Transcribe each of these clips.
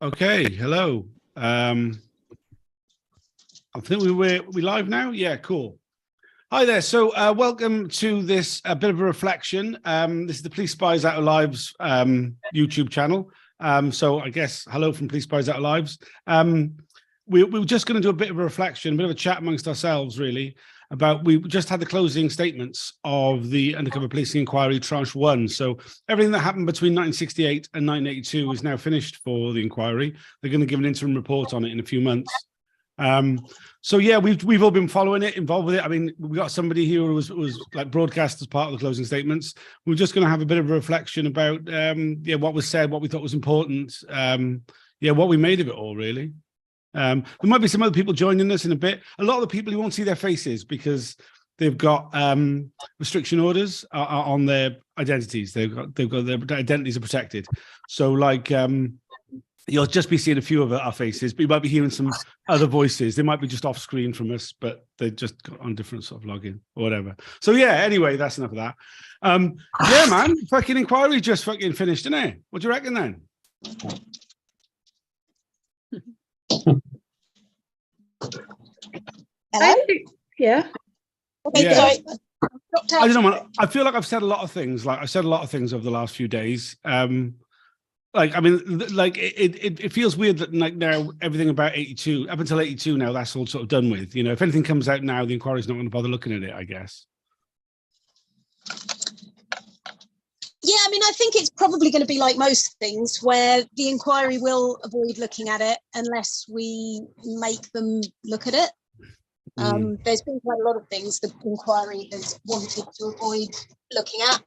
Okay, hello. I think we live now. Yeah, cool. Hi there. So, welcome to this bit of a reflection. This is the Police Spies Out of Lives YouTube channel. So, I guess hello from Police Spies Out of Lives. We were just going to do a bit of a reflection, a bit of a chat amongst ourselves, really, about we just had the closing statements of the undercover policing inquiry tranche 1. So everything that happened between 1968 and 1982 is now finished for the inquiry. They're going to give an interim report on it in a few months. So yeah, we've all been following it, involved with it. I mean, we got somebody here who was like broadcast as part of the closing statements. We're just going to have a bit of a reflection about what was said, what we thought was important, what we made of it all, really. There might be some other people joining us in a bit. A lot of the people, you won't see their faces because they've got restriction orders on their identities. They've got their identities are protected. So like you'll just be seeing a few of our faces, but you might be hearing some other voices. They might be just off screen from us, but they just got on different sort of login or whatever. So yeah, anyway, that's enough of that. Yeah, man, fucking inquiry just fucking finished, didn't it? What do you reckon then? Yeah. Okay, Yeah. sorry. I don't know, man. I feel like I've said a lot of things. Like I said a lot of things over the last few days. It feels weird that like now everything about 82 up until 82 now that's all sort of done with. You know, if anything comes out now, the inquiry's not going to bother looking at it, I guess. Yeah, I mean, I think it's probably going to be like most things where the inquiry will avoid looking at it unless we make them look at it. There's been quite a lot of things the inquiry has wanted to avoid looking at.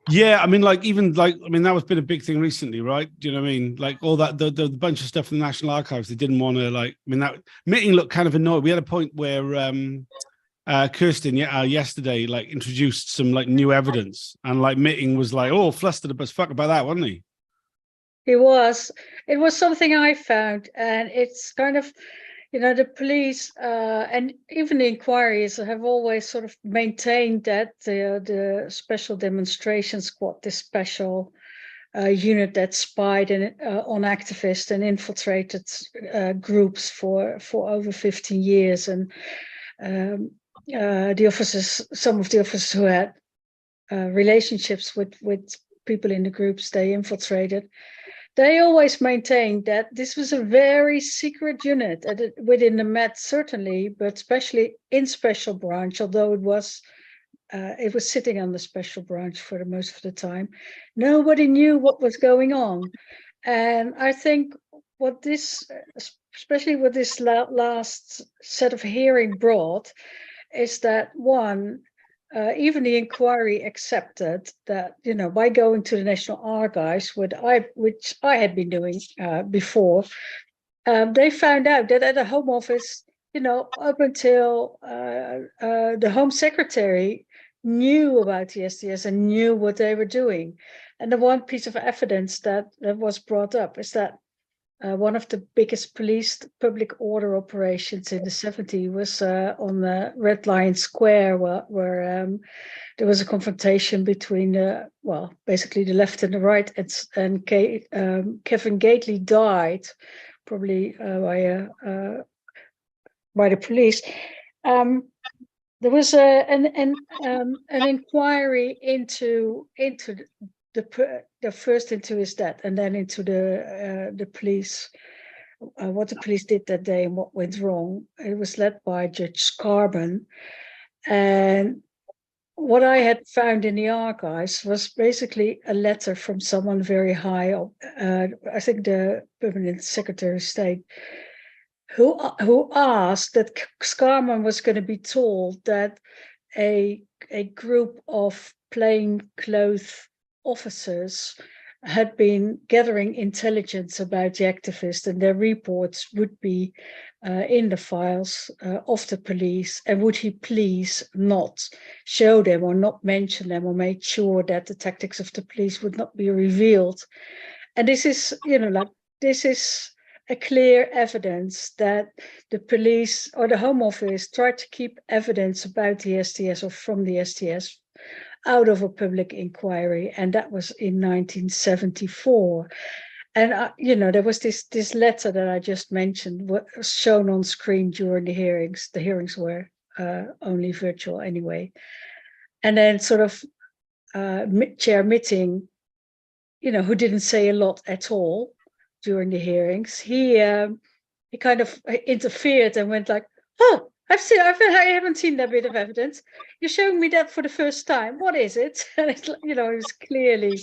Yeah, I mean, that was been a big thing recently, right? Do you know what I mean? Like all that, the bunch of stuff in the National Archives, they didn't want to that Mitting looked kind of annoyed. We had a point where Kirsten yesterday like introduced some like new evidence, and like Mitting was like, oh, flustered as fuck about that, wasn't he? It was something I found, and it's kind of, you know, the police and even the inquiries have always sort of maintained that the special demonstration squad, this special unit that spied on activists and infiltrated groups for over 15 years, and the officers, some of the officers who had relationships with people in the groups they infiltrated, they always maintained that this was a very secret unit within the Met, certainly, but especially in Special Branch, although it was sitting on the Special Branch for the most of the time. Nobody knew what was going on. And I think what this, especially what this last set of hearing brought, is that one, even the inquiry accepted that, you know, by going to the National Archives, which I had been doing before, they found out that at the Home Office, you know, up until the Home Secretary knew about the STS and knew what they were doing. And the one piece of evidence that was brought up is that one of the biggest police public order operations in the 70s was on Red Lion Square, where there was a confrontation between, basically the left and the right, and Kevin Gately died, probably by the police. There was an inquiry into first into his death, and then into the police, what the police did that day and what went wrong. It was led by Judge Scarman, and what I had found in the archives was basically a letter from someone very high up, I think the Permanent Secretary of State, who asked that Scarman was going to be told that a group of plainclothes officers had been gathering intelligence about the activists, and their reports would be in the files of the police, and would he please not show them or not mention them or make sure that the tactics of the police would not be revealed. And this is, you know, like, this is a clear evidence that the police or the Home Office tried to keep evidence about the STS or from the STS out of a public inquiry, and that was in 1974. And there was this letter that I just mentioned was shown on screen during the hearings. The hearings were only virtual anyway. And then sort of Chair Mitting, who didn't say a lot at all during the hearings, he kind of interfered and went like, "Oh, I haven't seen that bit of evidence. You're showing me that for the first time. What is it?" And it's, he was clearly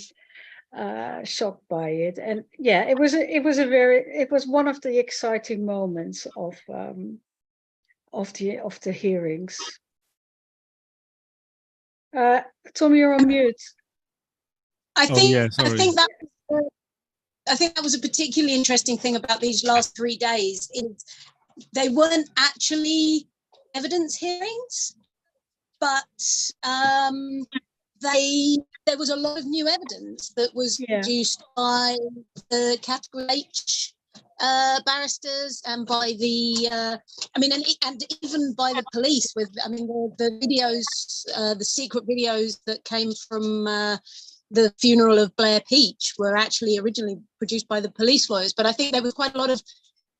shocked by it. And yeah, it was one of the exciting moments of the hearings. Tom, you're on mute. I think I think that was a particularly interesting thing about these last 3 days. They weren't actually evidence hearings, but there was a lot of new evidence that was produced by the Category H barristers and by the and even by the police. With the videos, the secret videos that came from the funeral of Blair Peach were actually originally produced by the police lawyers. But I think there was quite a lot of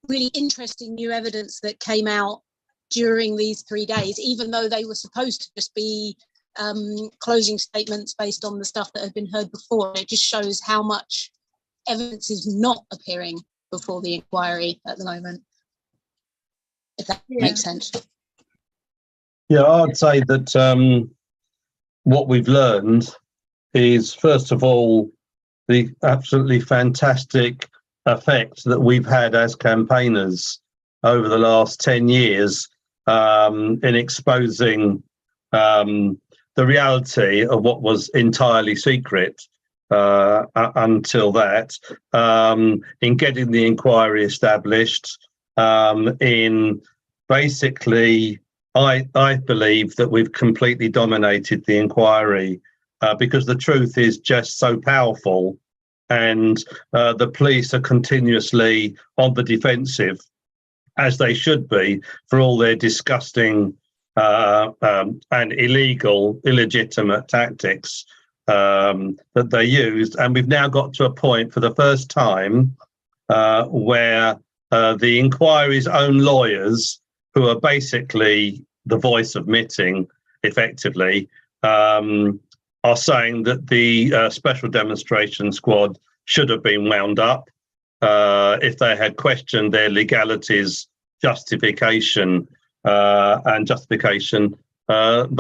really interesting new evidence that came out during these 3 days, even though they were supposed to just be closing statements based on the stuff that had been heard before. It just shows how much evidence is not appearing before the inquiry at the moment, if that makes sense. Yeah, I'd say that what we've learned is, first of all, the absolutely fantastic effect that we've had as campaigners over the last 10 years in exposing the reality of what was entirely secret until that, in getting the inquiry established, in basically, I believe that we've completely dominated the inquiry because the truth is just so powerful, and the police are continuously on the defensive, as they should be, for all their disgusting and illegitimate tactics that they used. And we've now got to a point for the first time where the inquiry's own lawyers, who are basically the voice of Mitting, effectively, are saying that the special demonstration squad should have been wound up if they had questioned their legalities, justification, they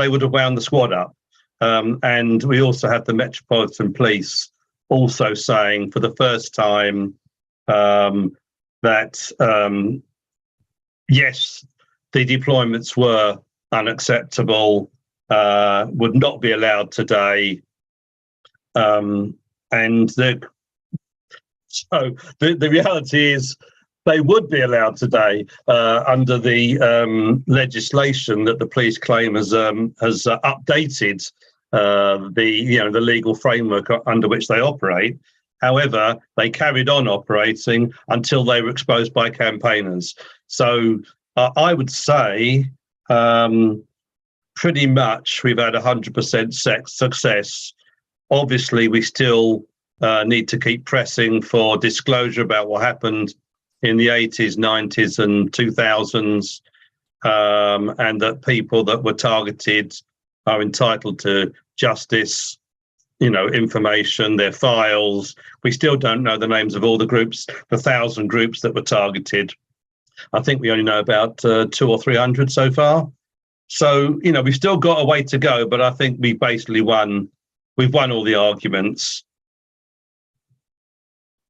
would have wound the squad up. And we also have the Metropolitan Police also saying for the first time that, yes, the deployments were unacceptable, would not be allowed today. And the reality is they would be allowed today under the legislation that the police claim has updated the legal framework under which they operate. However, they carried on operating until they were exposed by campaigners. So I would say pretty much we've had 100% success. Obviously, we still need to keep pressing for disclosure about what happened in the 80s, 90s and 2000s, and that people that were targeted are entitled to justice, information, their files. We still don't know the names of all the groups, the 1,000 groups that were targeted. I think we only know about 200 or 300 so far. So, we've still got a way to go, but I think we basically won. We've won all the arguments.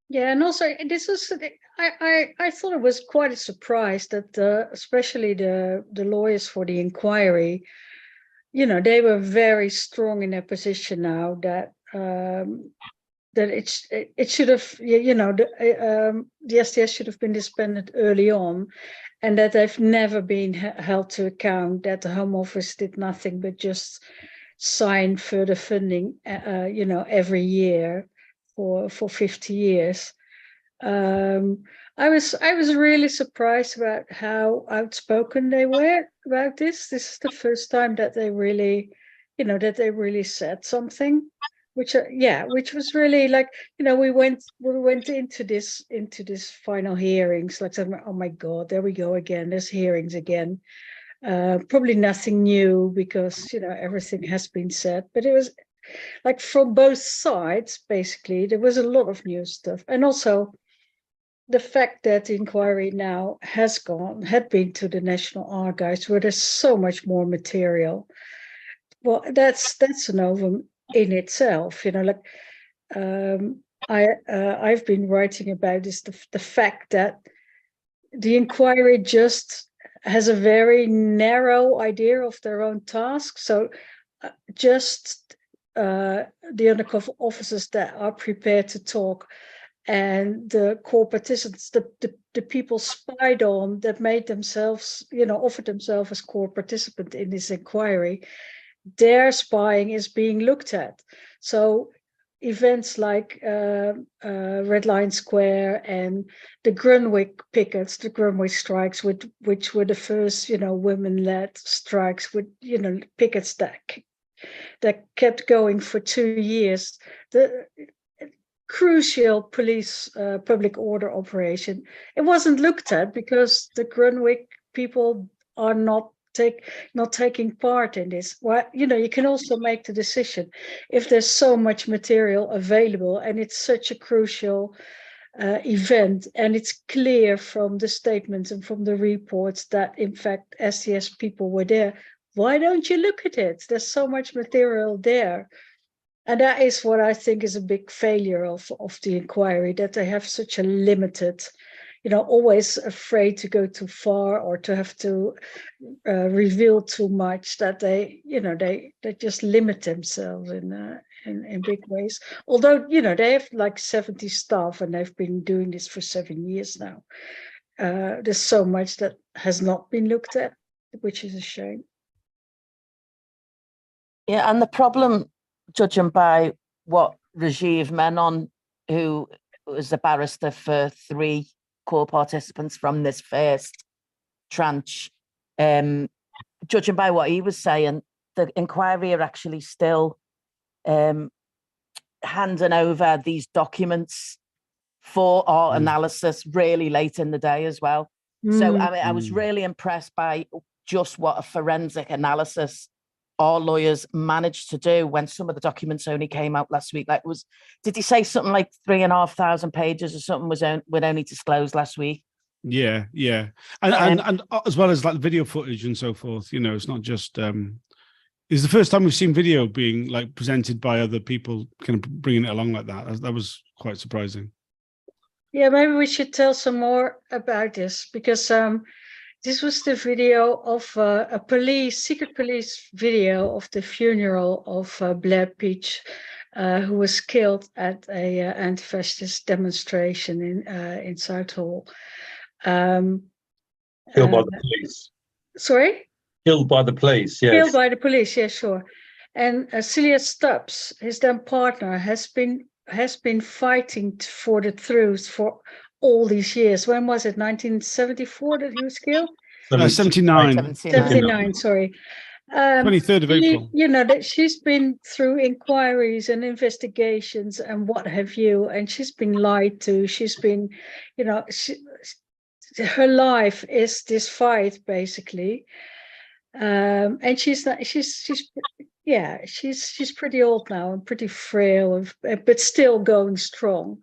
Yeah, and also this is, I thought it was quite a surprise that especially the lawyers for the inquiry, they were very strong in their position now that that it should have, the STS should have been disbanded early on, and that they've never been held to account, that the Home Office did nothing but just sign further funding, every year for 50 years. I was really surprised about how outspoken they were about this. This is the first time that they really that they really said something, which was really like, we went into this final hearings like, oh my God, there we go again, there's hearings again. Probably nothing new because everything has been said, but it was like from both sides basically there was a lot of new stuff. And also the fact that the inquiry now had been to the National Archives, where there's so much more material. Well, that's an novum in itself, like I've been writing about this, the fact that the inquiry just has a very narrow idea of their own task. So just the undercover officers that are prepared to talk, and the core participants, the people spied on that made themselves, offered themselves as core participant in this inquiry, their spying is being looked at. So events like Red Lion Square and the Grunwick pickets, the Grunwick strikes, which were the first, women-led strikes with, pickets that kept going for 2 years. The crucial police public order operation. It wasn't looked at because the Grunwick people are not taking part in this. Well, you can also make the decision if there's so much material available and it's such a crucial event, and it's clear from the statements and from the reports that in fact STS people were there. Why don't you look at it? There's so much material there. And that is what I think is a big failure of the inquiry, that they have such a limited, always afraid to go too far or to have to reveal too much, that they just limit themselves in big ways. Although, they have like 70 staff and they've been doing this for 7 years now. There's so much that has not been looked at, which is a shame. Yeah, and the problem, judging by what Rajiv Menon, who was a barrister for 3 core participants from this first tranche, judging by what he was saying, the inquiry are actually still handing over these documents for our analysis really late in the day as well. So I mean, I was really impressed by just what a forensic analysis our lawyers managed to do when some of the documents only came out last week. Like, did he say something like 3,500 pages or something were only disclosed last week? Yeah, and as well as like video footage and so forth. It's not just. It's the first time we've seen video being like presented by other people, kind of bringing it along like that. That was quite surprising. Yeah, maybe we should tell some more about this, because this was the video of a secret police video of the funeral of Blair Peach, who was killed at a anti-fascist demonstration in Southall. Killed by the police. Sorry? Killed by the police, yes. Killed by the police, yeah, sure. And Celia Stubbs, his then partner, has been fighting for the truth for all these years. When was it? 1974 that he was killed? 79. 79, sorry. 23rd of April. That she's been through inquiries and investigations and what have you, and she's been lied to. She's been, her life is this fight basically. And she's pretty old now and pretty frail, but still going strong.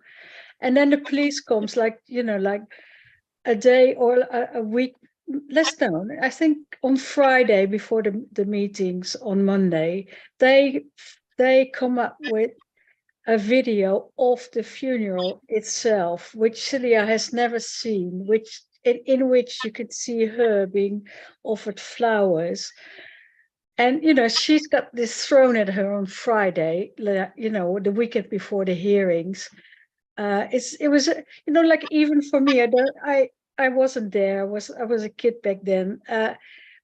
And then the police comes like a day or a week less known. I think on Friday before the meetings on Monday, they come up with a video of the funeral itself, which Celia has never seen, in which you could see her being offered flowers. And, she's got this thrown at her on Friday, the weekend before the hearings. It was, like, even for me, I wasn't there. I was a kid back then.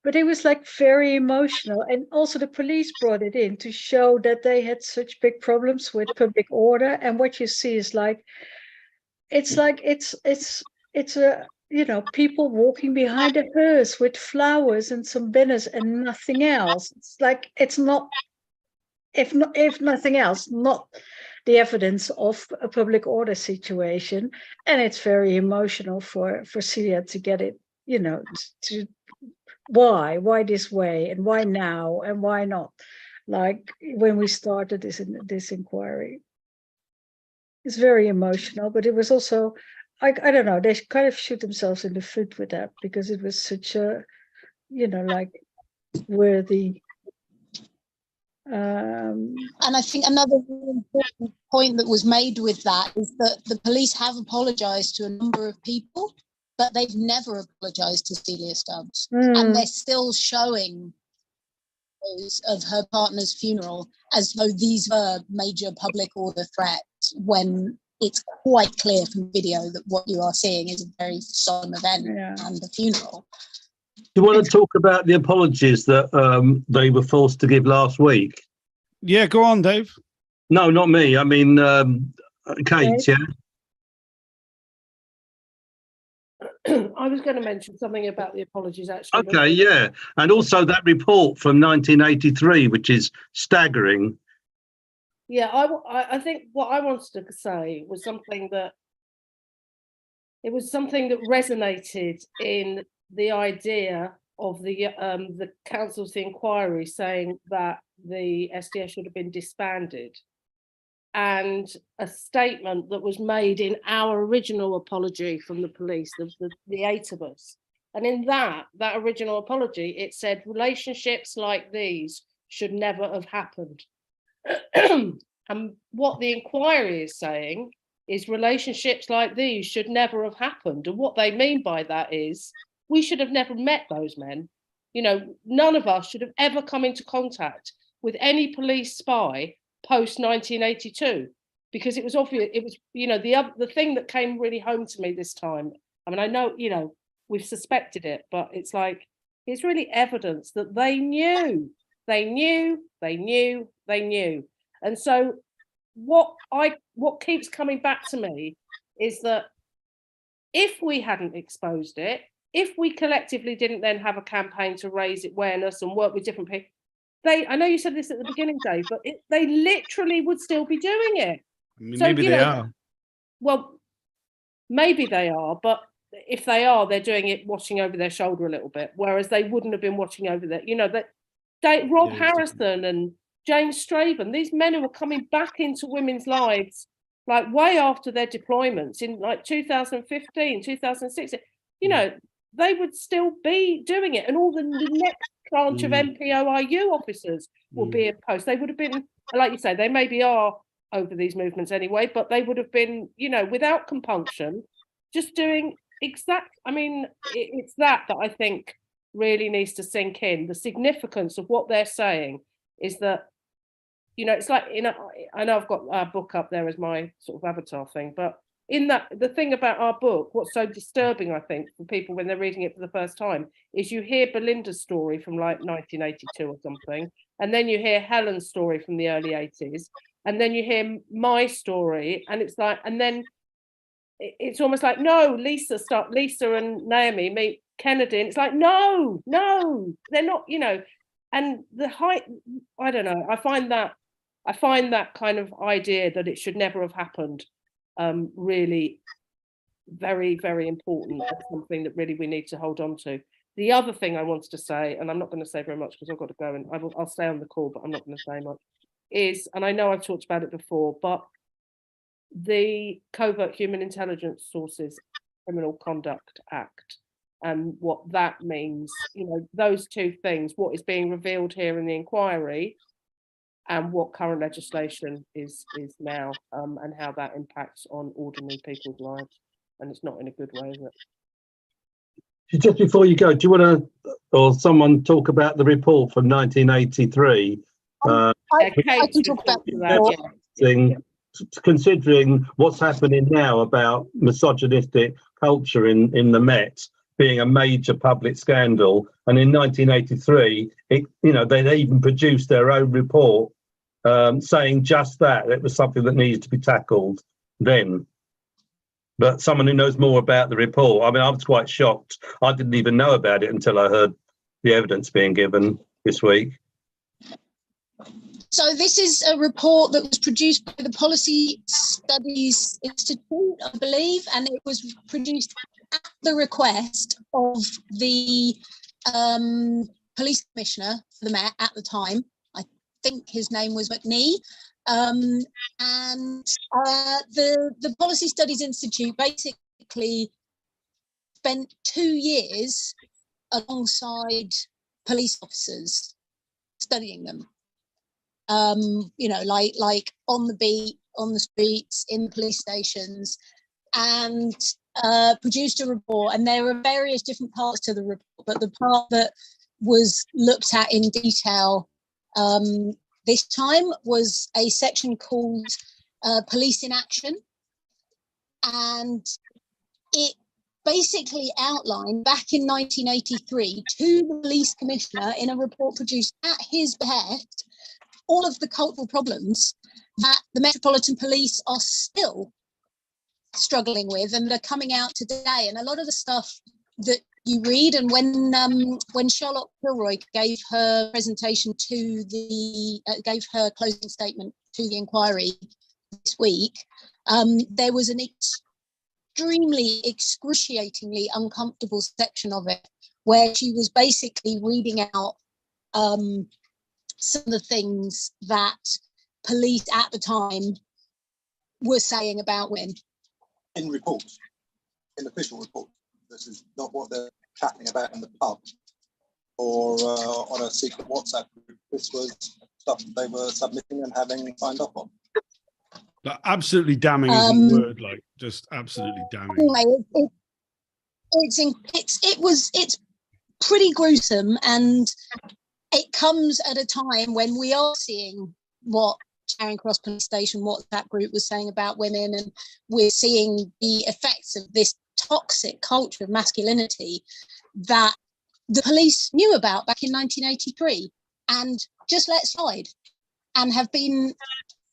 But it was like very emotional. And also the police brought it in to show that they had such big problems with public order. And what you see is it's a, people walking behind a hearse with flowers and some banners and nothing else. It's like, it's not if nothing else, not the evidence of a public order situation. And it's very emotional for Celia to get it, to why this way and why now and why not, like when we started this inquiry. It's very emotional, but it was also, I don't know, they kind of shoot themselves in the foot with that, because it was such a, like, worthy. And I think another really important point that was made with that is that the police have apologized to a number of people, but they've never apologized to Celia Stubbs. And they're still showing those of her partner's funeral as though these were major public order threats, when it's quite clear from video that what you are seeing is a very solemn event and the funeral. Do you want to talk about the apologies that they were forced to give last week? Yeah, go on, Dave. No, not me. I mean, Kate, yeah? I was going to mention something about the apologies, actually. Okay, yeah. And also that report from 1983, which is staggering. Yeah, I think what I wanted to say was something that resonated in the idea of the council's inquiry saying that the SDS should have been disbanded, and a statement that was made in our original apology from the police, the 8 of us. And in that original apology, it said relationships like these should never have happened. And what the inquiry is saying is relationships like these should never have happened. And what they mean by that is we should have never met those men. None of us should have ever come into contact with any police spy post 1982, because it was obvious. It was, the thing that came really home to me this time. I mean, I know, we've suspected it, but it's like, it's really evidence that they knew. And so what keeps coming back to me is that if we hadn't exposed it, if we collectively didn't then have a campaign to raise awareness and work with different people, I know you said this at the beginning, Dave, but they literally would still be doing it. I mean, maybe they are. Well, maybe they are, but if they are, they're doing it watching over their shoulder a little bit, whereas they wouldn't have been watching over that. Rob Harrison and James Straven, these men who were coming back into women's lives like way after their deployments in like 2015, 2016, they would still be doing it. And all the next tranche of MPOIU officers will be in post. They would have been, like you say, they maybe are over these movements anyway, but they would have been, without compunction, just doing it's that I think really needs to sink in. The significance of what they're saying is that, it's like, I know I've got our book up there as my sort of avatar thing, but in that, the thing about our book, what's so disturbing, I think, for people when they're reading it for the first time, is you hear Belinda's story from like 1982 or something, and then you hear Helen's story from the early 80s, and then you hear my story, and it's like, and then it's almost like, no, Lisa and Naomi meet Kennedy, and it's like, no, they're not, and the height, I don't know, I find that kind of idea that it should never have happened really very, very important, and something that really we need to hold on to. The other thing I wanted to say, and I'm not going to say very much because I've got to go, and I'll stay on the call, but I'm not going to say much, is, and I know I've talked about it before, but the Covert Human Intelligence Sources Criminal Conduct Act and what that means, those two things, what is being revealed here in the inquiry and what current legislation is now, and how that impacts on ordinary people's lives. And it's not in a good way, is it? Just before you go, do you want to, or someone, talk about the report from 1983? I can talk about that. Considering what's happening now about misogynistic culture in the Met being a major public scandal, and in 1983, they even produced their own report saying just that it was something that needed to be tackled then. But someone who knows more about the report, I mean, I was quite shocked. I didn't even know about it until I heard the evidence being given this week. So this is a report that was produced by the Policy Studies Institute, I believe, and it was produced at the request of the police commissioner for the Met at the time. I think his name was McNee. And the Policy Studies Institute basically spent 2 years alongside police officers studying them. You know, like on the beat, on the streets, in the police stations, and produced a report. And there were various different parts to the report, but the part that was looked at in detail this time was a section called Police in Action. And it basically outlined back in 1983 to the police commissioner in a report produced at his behest all of the cultural problems that the Metropolitan Police are still struggling with and are coming out today. And a lot of the stuff that you read, and when Charlotte Kilroy gave her presentation to the gave her closing statement to the inquiry this week, there was an extremely excruciatingly uncomfortable section of it where she was basically reading out some of the things that police at the time were saying about women. In reports, in official reports. This is not what they're chatting about in the pub or on a secret WhatsApp group. This was stuff that they were submitting and having signed off on. But absolutely damning isn't the word, like just absolutely damning. Anyway, it's pretty gruesome, and it comes at a time when we are seeing what Charing Cross Police Station WhatsApp group was saying about women, and we're seeing the effects of this toxic culture of masculinity that the police knew about back in 1983 and just let slide and have been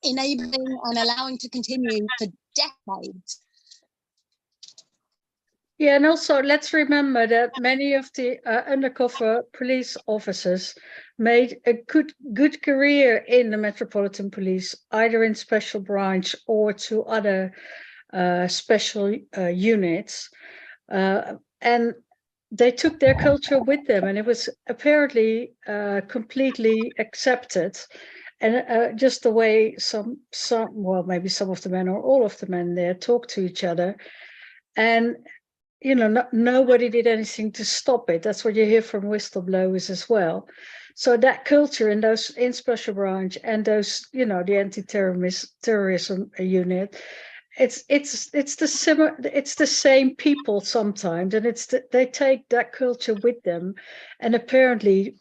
enabling and allowing to continue for decades. Yeah, and also let's remember that many of the undercover police officers made a good career in the Metropolitan Police, either in special branch or to other special units, and they took their culture with them, and it was apparently completely accepted. And just the way some well, maybe some of the men or all of the men there talk to each other, and you know, nobody did anything to stop it. That's what you hear from whistleblowers as well. So that culture in those in special branch and those, you know, the anti-terrorism unit, it's the same people sometimes, and they take that culture with them, and apparently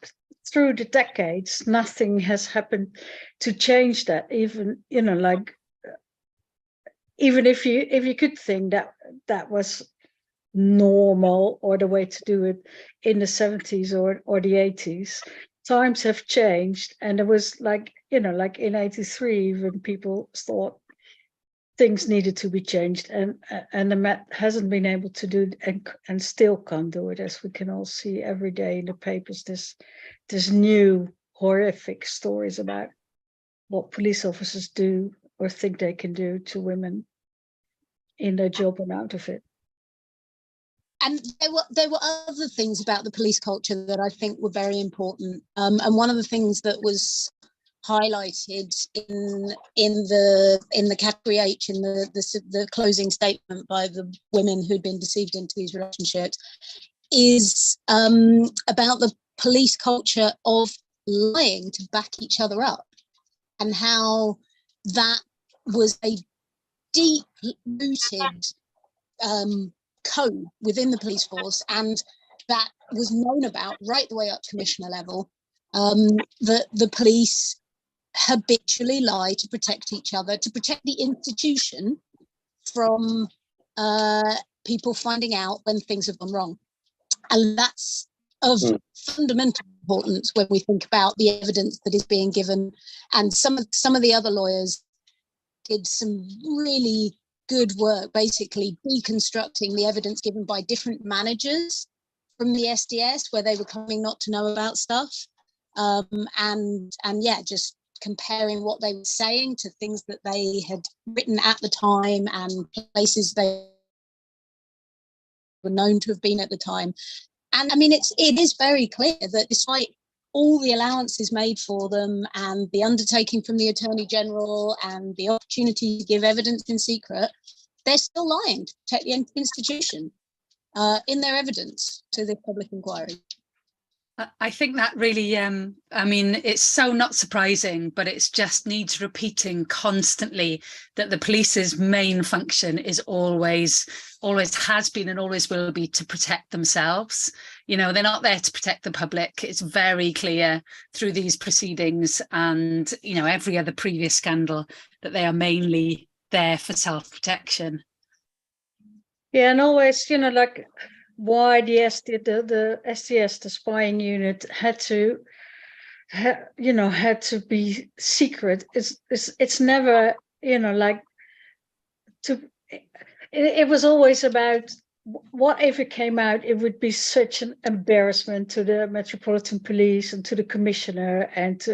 through the decades nothing has happened to change that. Even, you know, like even if you could think that was normal or the way to do it in the 70s or the 80s, times have changed, and it was like, you know, like in 83 even people thought things needed to be changed, and the Met hasn't been able to do it, and still can't do it, as we can all see every day in the papers. There's new horrific stories about what police officers do or think they can do to women in their job and out of it. And there were other things about the police culture that I think were very important. And one of the things that was highlighted in the category H in the closing statement by the women who'd been deceived into these relationships is about the police culture of lying to back each other up, and how that was a deep-rooted code within the police force, and that was known about right the way up to commissioner level. The police habitually lie to protect each other, to protect the institution from people finding out when things have gone wrong. And that's of fundamental importance when we think about the evidence that is being given. And some of the other lawyers did some really good work, basically deconstructing the evidence given by different managers from the SDS, where they were coming not to know about stuff. And yeah, just comparing what they were saying to things that they had written at the time and places they were known to have been at the time. And I mean, it is very clear that despite all the allowances made for them and the undertaking from the Attorney General and the opportunity to give evidence in secret, they're still lying to protect the institution in their evidence to the public inquiry. I think that really, I mean, it's so not surprising, but it just needs repeating constantly that the police's main function is always has been and always will be to protect themselves. You know, they're not there to protect the public. It's very clear through these proceedings and, you know, every other previous scandal that they are mainly there for self-protection. Yeah, and always, you know, like why the STS, the spying unit, had to be secret. It's never, you know, like it was always about what if it came out, it would be such an embarrassment to the Metropolitan Police and to the Commissioner and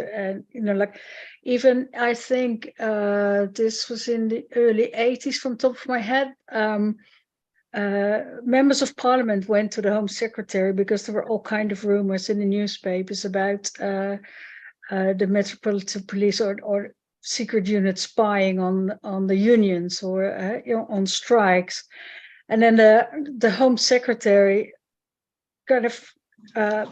you know, like even I think this was in the early 80s from top of my head. Members of Parliament went to the Home Secretary because there were all kind of rumors in the newspapers about the Metropolitan Police or secret units spying on the unions or you know, on strikes, and then the Home Secretary kind of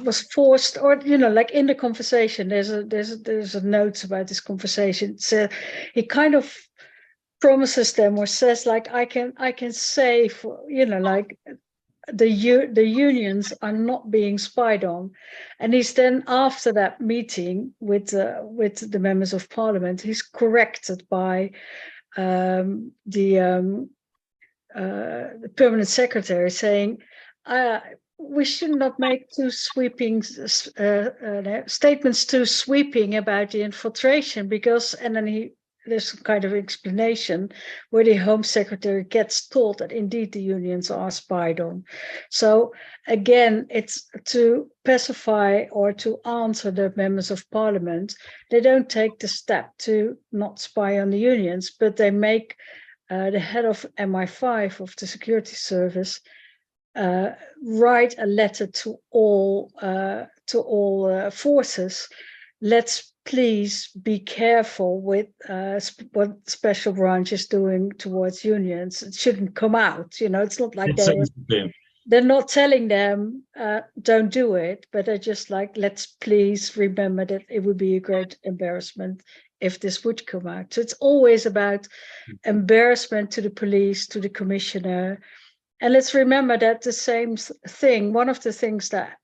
was forced, or you know, like in the conversation, there's a notes about this conversation. So he kind of promises them or says like I can say for, you know, like the unions are not being spied on, and he's then after that meeting with the members of Parliament, he's corrected by the permanent secretary saying we should not make too sweeping statements too sweeping about the infiltration, because, and then there's some kind of explanation where the Home Secretary gets told that indeed the unions are spied on. So again, it's to pacify or to answer the members of Parliament. They don't take the step to not spy on the unions, but they make the head of MI5 of the security service write a letter to all forces. Let's please be careful with what special branch is doing towards unions. It shouldn't come out. You know, it's not like they're not telling them don't do it, but they're just like, let's please remember that it would be a great embarrassment if this would come out. So it's always about embarrassment to the police, to the commissioner. And let's remember that the same thing, one of the things that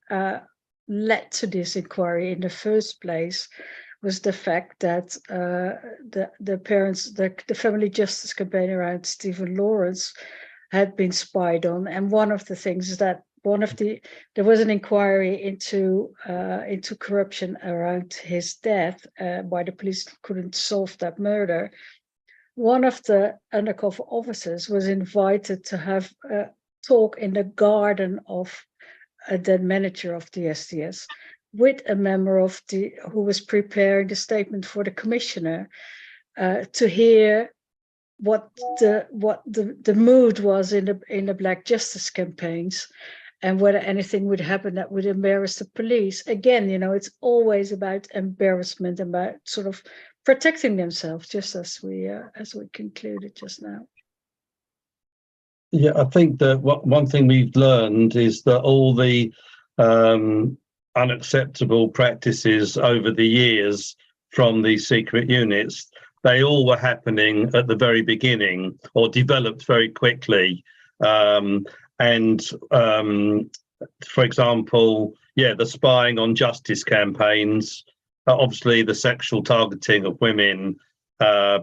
led to this inquiry in the first place was the fact that the parents, the family justice campaign around Stephen Lawrence had been spied on. And one of the things is that there was an inquiry into corruption around his death, why the police couldn't solve that murder. One of the undercover officers was invited to have a talk in the garden of the manager of the STS with a member of who was preparing the statement for the commissioner to hear what the mood was in the Black Justice campaigns and whether anything would happen that would embarrass the police. Again, you know, it's always about embarrassment, about sort of protecting themselves, just as we concluded just now. Yeah, I think that one thing we've learned is that all the unacceptable practices over the years from these secret units, they all were happening at the very beginning or developed very quickly. For example, the spying on justice campaigns, obviously the sexual targeting of women,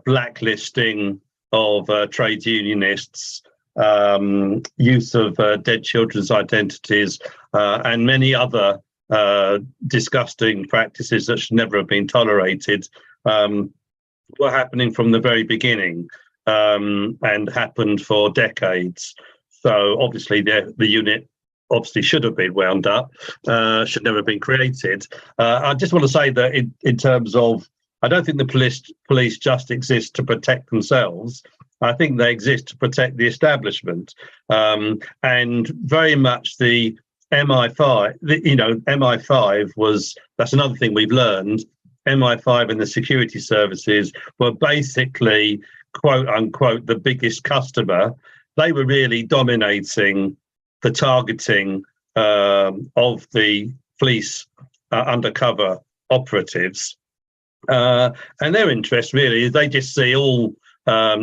blacklisting of trade unionists, use of dead children's identities, and many other disgusting practices that should never have been tolerated, were happening from the very beginning and happened for decades. So obviously the unit obviously should have been wound up, should never have been created. I just want to say that in terms of I don't think the police just exist to protect themselves. I think they exist to protect the establishment, and very much the MI5. MI5 was, that's another thing we've learned. MI5 and the security services were basically, quote unquote, the biggest customer. They were really dominating the targeting of the police undercover operatives, and their interest really is they just see all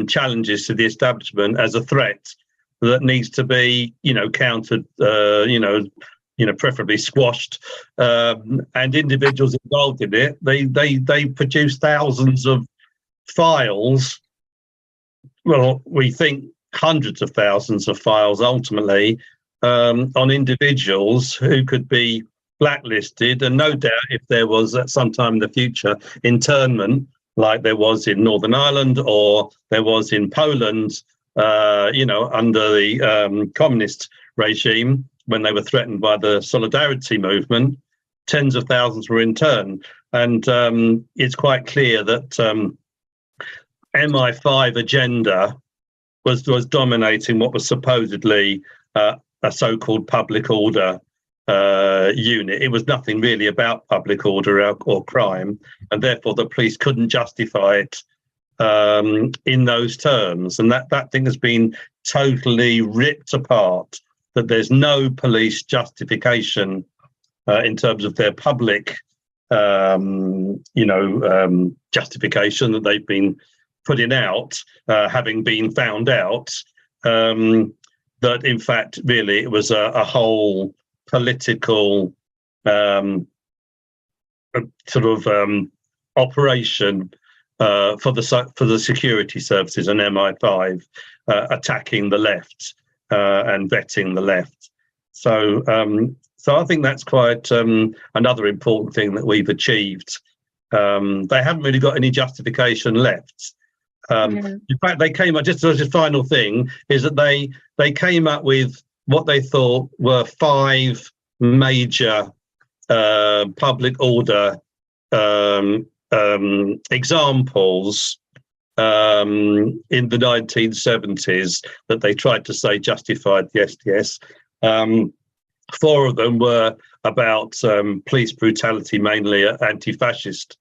challenges to the establishment as a threat that needs to be, countered, preferably squashed, and individuals involved in it. They produce thousands of files. Well, we think hundreds of thousands of files ultimately, on individuals who could be blacklisted, and no doubt if there was at some time in the future internment, like there was in Northern Ireland or there was in Poland, under the communist regime, when they were threatened by the Solidarity movement, tens of thousands were interned. And it's quite clear that MI5 agenda was dominating what was supposedly a so-called public order unit. It was nothing really about public order or crime, and therefore the police couldn't justify it in those terms. And that thing has been totally ripped apart, that there's no police justification in terms of their public justification that they've been putting out, having been found out, that in fact really it was a whole political operation for the security services and MI5 attacking the left and vetting the left. So I think that's quite another important thing that we've achieved. They haven't really got any justification left. In fact, they came up, just as a final thing, is that they came up with what they thought were 5 major public order examples in the 1970s that they tried to say justified the SDS. 4 of them were about police brutality, mainly at anti-fascist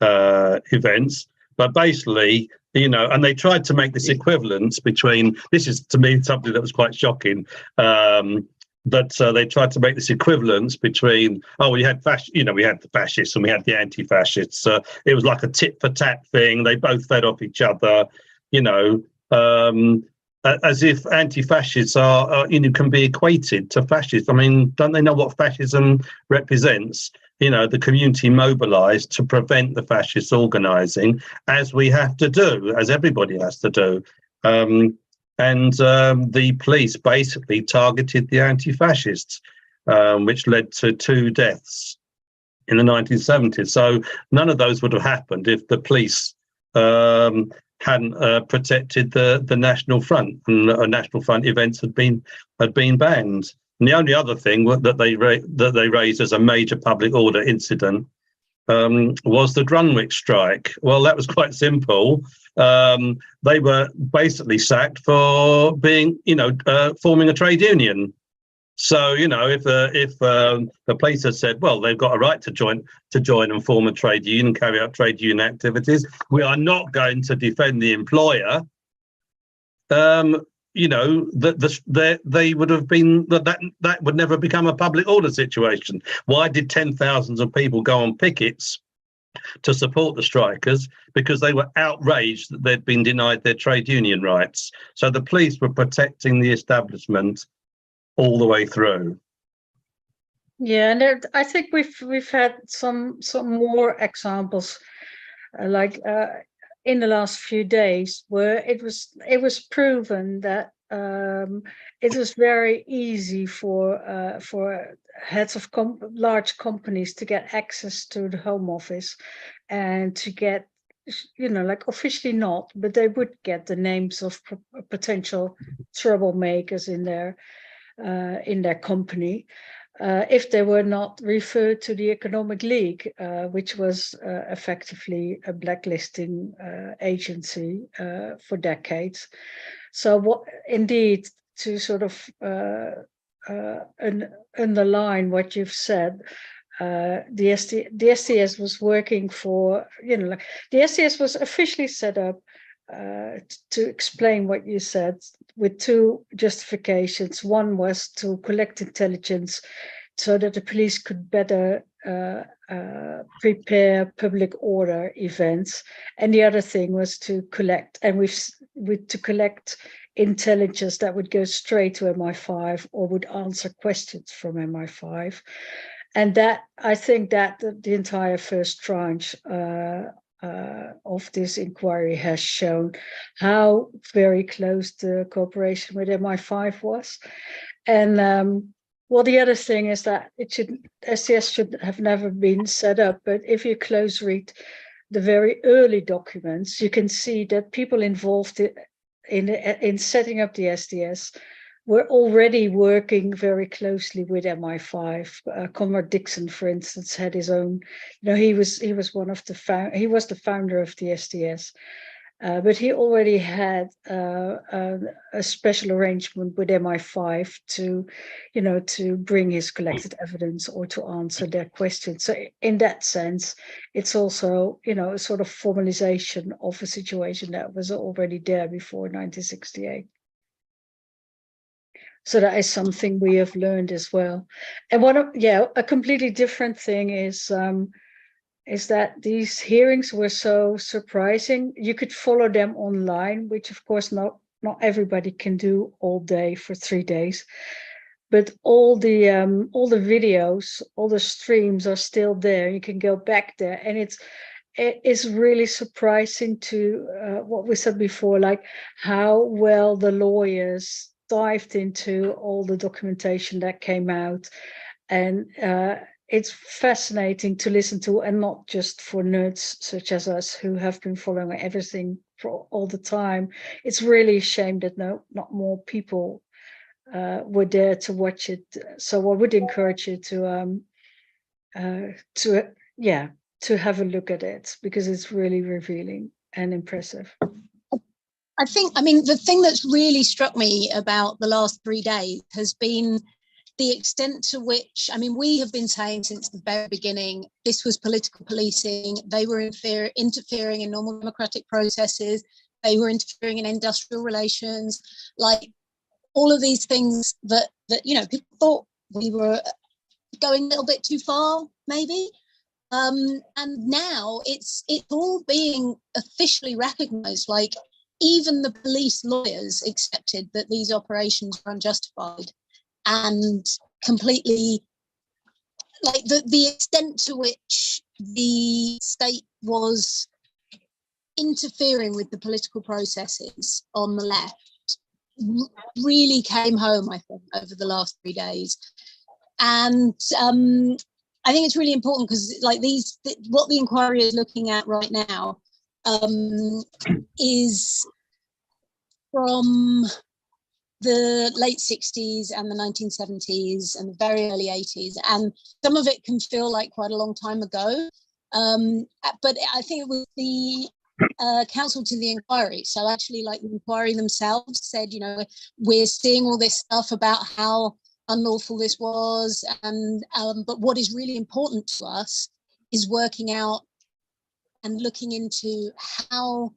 events. But basically, and they tried to make this equivalence between, this is to me something that was quite shocking, that they tried to make this equivalence between, we had we had the fascists and we had the anti-fascists. It was like a tit for tat thing. They both fed off each other, as if anti-fascists are can be equated to fascists. I mean, don't they know what fascism represents? The community mobilised to prevent the fascists organising, as we have to do, as everybody has to do. And the police basically targeted the anti-fascists, which led to 2 deaths in the 1970s. So none of those would have happened if the police hadn't protected the National Front, and National Front events had been banned. And the only other thing that they raised as a major public order incident was the Grunwick strike. Well, that was quite simple. They were basically sacked for being, forming a trade union. So, if the police had said, well, they've got a right to join and form a trade union and carry out trade union activities, we are not going to defend the employer. They would have been that would never become a public order situation. Why did 10,000s of people go on pickets to support the strikers? Because they were outraged that they'd been denied their trade union rights. So the police were protecting the establishment all the way through. Yeah, and I think we've had some more examples, in the last few days, where it was proven that it was very easy for heads of large companies to get access to the Home Office and to get, officially not, but they would get the names of potential troublemakers in their company. if they were not referred to the Economic League, which was effectively a blacklisting agency for decades. So what indeed, to sort of underline what you've said, the STS was working for, the STS was officially set up to explain what you said, with two justifications. One was to collect intelligence so that the police could better prepare public order events, and the other thing was to collect, and to collect intelligence that would go straight to MI5 or would answer questions from MI5. And that, I think that the entire first tranche of this inquiry has shown how very close the cooperation with MI5 was. And well, the other thing is that STS should have never been set up, but if you close read the very early documents, you can see that people involved in setting up the STS were already working very closely with MI5. Comrade Dixon, for instance, had his own. He was one of the founder of the STS, but he already had a special arrangement with MI5 to bring his collected evidence or to answer their questions. So in that sense, it's also a sort of formalization of a situation that was already there before 1968. So that is something we have learned as well. And a completely different thing is that these hearings were so surprising. You could follow them online, which of course not everybody can do all day for 3 days. But all the videos, all the streams are still there. You can go back there, and it is really surprising to what we said before, like how well the lawyers dived into all the documentation that came out. And it's fascinating to listen to, and not just for nerds such as us who have been following everything for all the time. It's really a shame that not more people were there to watch it. So I would encourage you to have a look at it, because it's really revealing and impressive. The thing that's really struck me about the last 3 days has been the extent to which, we have been saying since the very beginning, this was political policing. They were interfering in normal democratic processes. They were interfering in industrial relations, like all of these things that people thought we were going a little bit too far, maybe. And now it's all being officially recognized. Like, even the police lawyers accepted that these operations were unjustified, and completely, like, the extent to which the state was interfering with the political processes on the left really came home, I think, over the last 3 days. And I think it's really important because, like, what the inquiry is looking at right now is from the late 60s and the 1970s and the very early 80s. And some of it can feel like quite a long time ago. But I think it was the counsel to the inquiry. So actually, like, the inquiry themselves said, we're seeing all this stuff about how unlawful this was. And but what is really important to us is working out and looking into how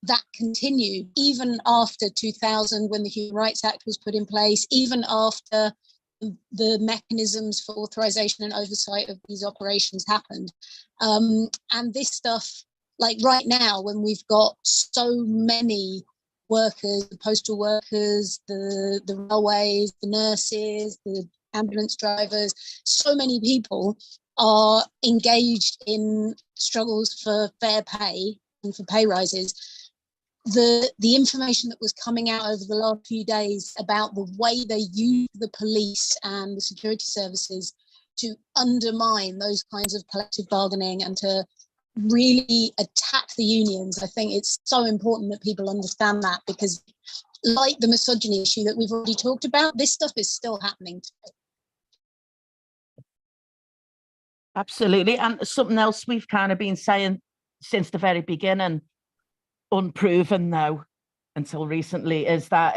that continued even after 2000, when the Human Rights Act was put in place, even after the mechanisms for authorization and oversight of these operations happened. And this stuff, like right now, when we've got so many workers, the postal workers, the railways, the nurses, the ambulance drivers, so many people are engaged in struggles for fair pay and for pay rises. The information that was coming out over the last few days about the way they use the police and the security services to undermine those kinds of collective bargaining and to really attack the unions, I think it's so important that people understand that, because, like the misogyny issue that we've already talked about, this stuff is still happening today. Absolutely. And something else we've kind of been saying since the very beginning, unproven though, until recently, is that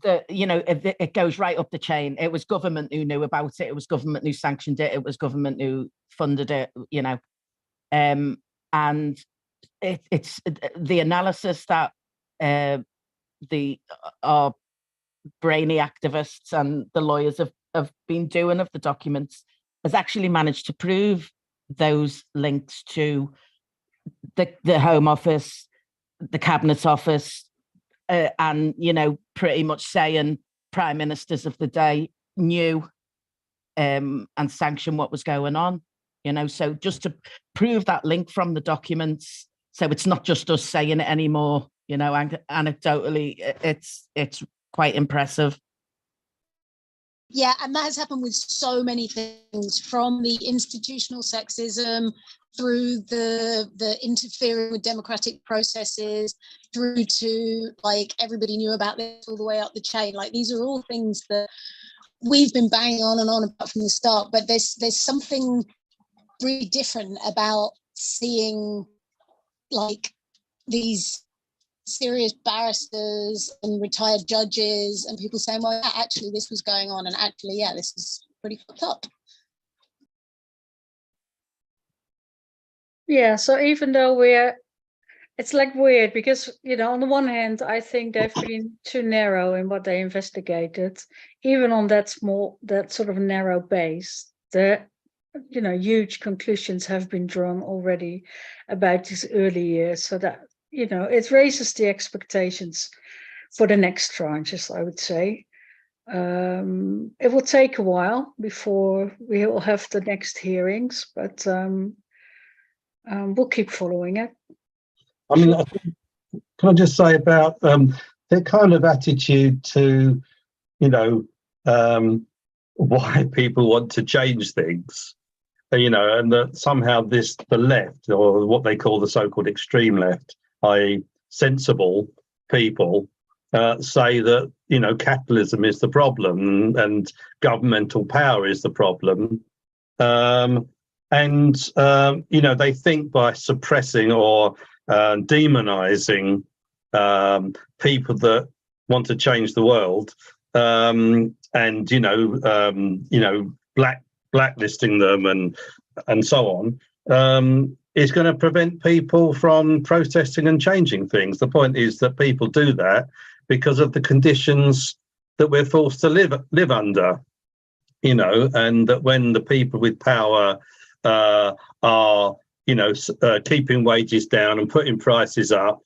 it goes right up the chain. It was government who knew about it. It was government who sanctioned it. It was government who funded it, and it's the analysis that our brainy activists and the lawyers have been doing of the documents has actually managed to prove those links to the Home Office, the Cabinet Office, and pretty much saying prime ministers of the day knew and sanctioned what was going on. So just to prove that link from the documents, so it's not just us saying it anymore. Anecdotally, it's quite impressive. Yeah, and that has happened with so many things, from the institutional sexism through the interfering with democratic processes, through to like everybody knew about this all the way up the chain. Like, these are all things that we've been banging on and on about from the start, but there's something really different about seeing like these serious barristers and retired judges and people saying, well, yeah, actually this was going on, and actually, yeah, this is pretty fucked up. Yeah, so even though it's like weird because, on the one hand, I think they've been too narrow in what they investigated, even on that sort of narrow base. The, huge conclusions have been drawn already about these early years, so that, it raises the expectations for the next tranches, I would say. It will take a while before we will have the next hearings, but we'll keep following it. I mean, can I just say about their kind of attitude to, why people want to change things, and that somehow the left, or what they call the so-called extreme left, i.e. sensible people, say that, capitalism is the problem and governmental power is the problem. They think by suppressing or demonizing people that want to change the world, blacklisting them and so on, is going to prevent people from protesting and changing things. The point is that people do that because of the conditions that we're forced to live under, and that when the people with power are keeping wages down and putting prices up,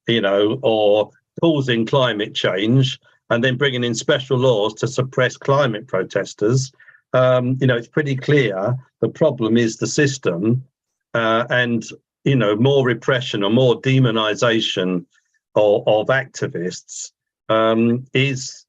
or causing climate change and then bringing in special laws to suppress climate protesters, it's pretty clear the problem is the system, and more repression or more demonization of activists is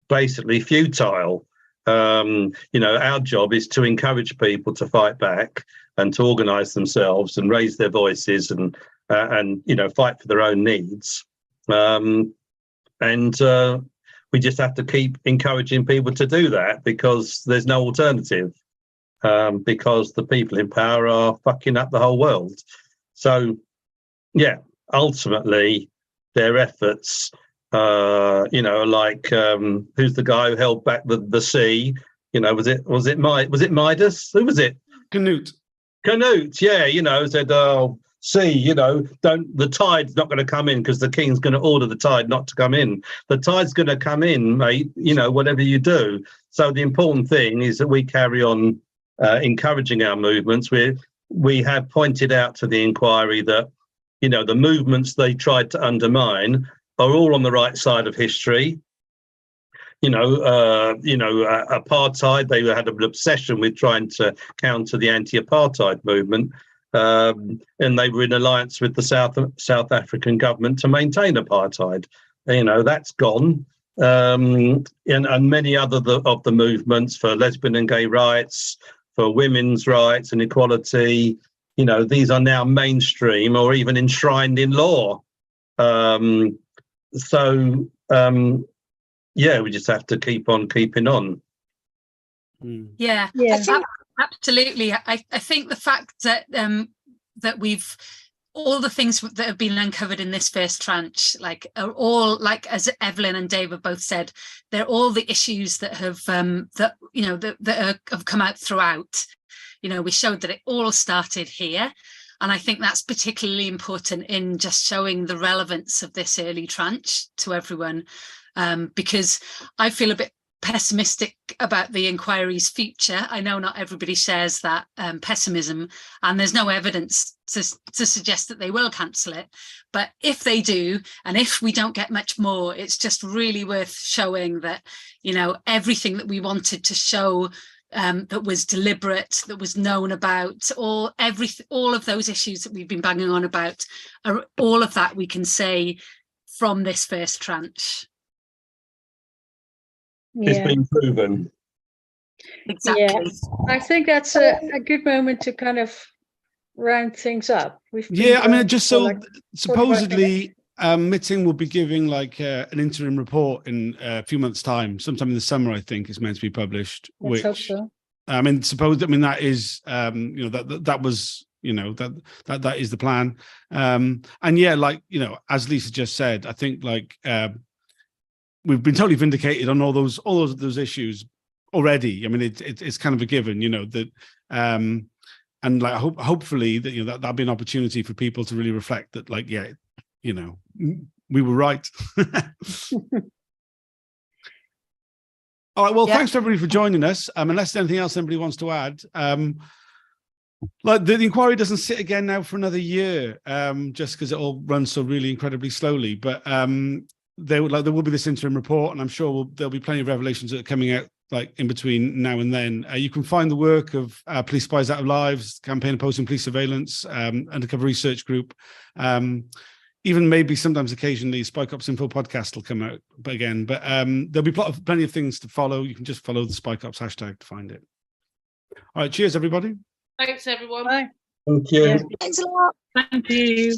basically futile. Our job is to encourage people to fight back and to organize themselves and raise their voices and fight for their own needs. We just have to keep encouraging people to do that, because there's no alternative, because the people in power are fucking up the whole world. So, yeah, ultimately, their efforts, who's the guy who held back the sea? Was it Midas? Who was it? Canute, yeah, said, oh, sea, the tide's not going to come in because the king's going to order the tide not to come in. The tide's going to come in, mate, whatever you do. So the important thing is that we carry on encouraging our movements. We have pointed out to the inquiry that, the movements they tried to undermine are all on the right side of history. Apartheid, they had an obsession with trying to counter the anti-apartheid movement, and they were in alliance with the South African government to maintain apartheid. That's gone. And many other of the movements for lesbian and gay rights, for women's rights and equality, these are now mainstream or even enshrined in law. We just have to keep on keeping on. Yeah, Yeah. absolutely. I think the fact that that we've all the things that have been uncovered in this first tranche, like, are all, like, as Evelyn and Dave have both said, they're all the issues that have have come out throughout. You know, we showed that it all started here, and I think that's particularly important in just showing the relevance of this early tranche to everyone, because I feel a bit pessimistic about the inquiry's future. I know not everybody shares that pessimism, and there's no evidence to suggest that they will cancel it. But if they do, and if we don't get much more, it's just really worth showing that, you know, everything that we wanted to show, that was deliberate, that was known about, all of those issues that we've been banging on about, all of that we can say from this first tranche. It's been proven. Exactly. Yeah, I think that's a good moment to kind of round things up. I mean, just so like supposedly Mitting will be giving like an interim report in a few months' time, sometime in the summer, I think it's meant to be published. Let's hope so. I mean, that is that was, you know, that is the plan. And yeah, like, you know, as Lisa just said, I think like we've been totally vindicated on all those issues already. I mean, it's kind of a given, you know, that and like hopefully that, you know, that'll be an opportunity for people to really reflect that, like, yeah, you know, we were right. All right, well, thanks to everybody for joining us. Unless there's anything else anybody wants to add, like the inquiry doesn't sit again now for another year, just because it all runs so really incredibly slowly. But there will be this interim report, and I'm sure there'll be plenty of revelations that are coming out like in between now and then. You can find the work of Police Spies Out of Lives, Campaign Opposing Police Surveillance, Undercover Research Group. Even maybe sometimes occasionally Spycops Info podcast will come out but there'll be plenty of things to follow. You can just follow the Spycops hashtag to find it. All right, cheers everybody. Thanks everyone. Bye. Thank you. Thanks a lot. Thank you.